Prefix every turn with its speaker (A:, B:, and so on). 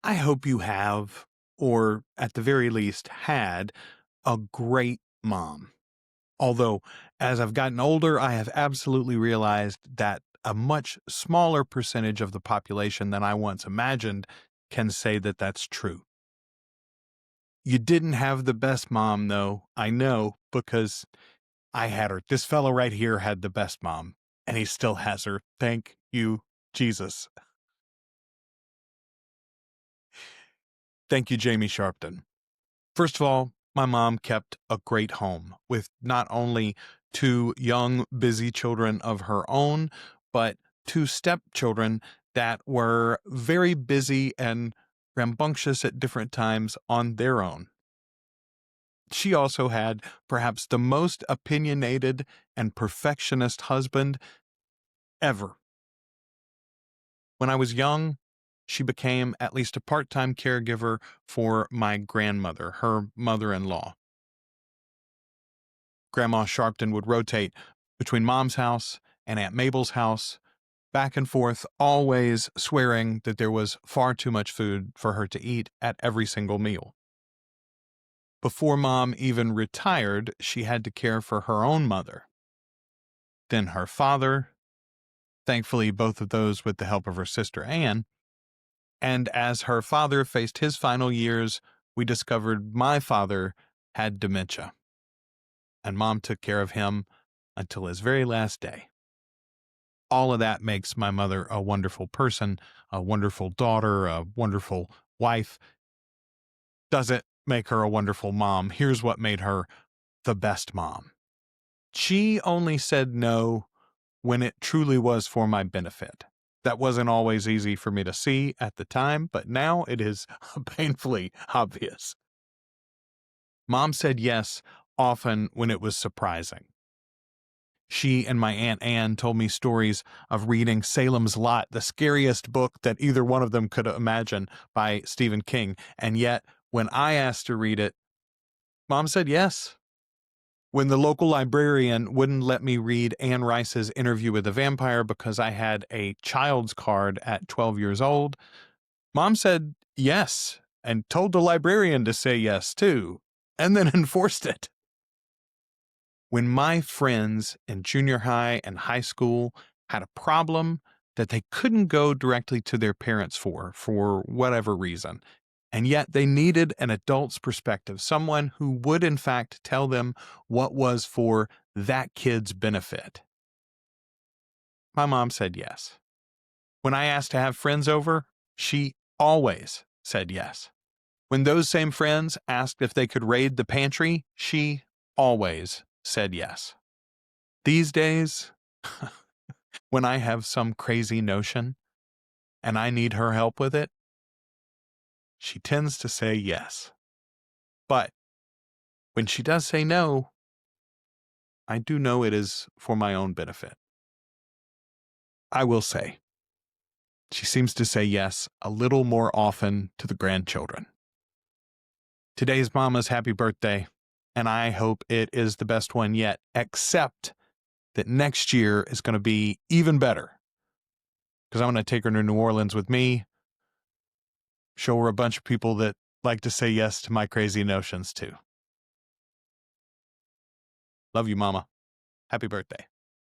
A: I hope you have, or at the very least had, a great mom. Although, as I've gotten older, I have absolutely realized that a much smaller percentage of the population than I once imagined can say that that's true. You didn't have the best mom, though. I know because I had her. This fellow right here had the best mom, and he still has her. Thank you, Jesus. Thank you, Jamie Sharpton. First of all, my mom kept a great home with not only two young, busy children of her own, but two stepchildren that were very busy and rambunctious at different times on their own. She also had perhaps the most opinionated and perfectionist husband ever. When I was young, she became at least a part time caregiver for my grandmother, her mother in law. Grandma Sharpton would rotate between Mom's house and Aunt Mabel's house, back and forth, always swearing that there was far too much food for her to eat at every single meal. Before Mom even retired, she had to care for her own mother, then her father, thankfully, both of those with the help of her sister Anne. And as her father faced his final years, we discovered my father had dementia, and Mom took care of him until his very last day. All of that makes my mother a wonderful person, a wonderful daughter, a wonderful wife. Doesn't make her a wonderful mom. Here's what made her the best mom. She only said no when it truly was for my benefit. That wasn't always easy for me to see at the time, but now it is painfully obvious. Mom said yes often when it was surprising. She and my Aunt Anne told me stories of reading Salem's Lot, the scariest book that either one of them could imagine by Stephen King. And yet, when I asked to read it, Mom said yes. When the local librarian wouldn't let me read Anne Rice's Interview with the Vampire because I had a child's card at 12 years old, Mom said yes and told the librarian to say yes too, and then enforced it. When my friends in junior high and high school had a problem that they couldn't go directly to their parents for whatever reason, and yet they needed an adult's perspective, someone who would in fact tell them what was for that kid's benefit. My mom said yes. When I asked to have friends over, she always said yes. When those same friends asked if they could raid the pantry, she always said yes. These days, when I have some crazy notion and I need her help with it, she tends to say yes. But when she does say no, I do know it is for my own benefit. I will say, she seems to say yes a little more often to the grandchildren. Today's Mama's happy birthday, and I hope it is the best one yet, except that next year is going to be even better because I'm going to take her to New Orleans with me, show her a bunch of people that like to say yes to my crazy notions too. Love you, Mama. Happy birthday.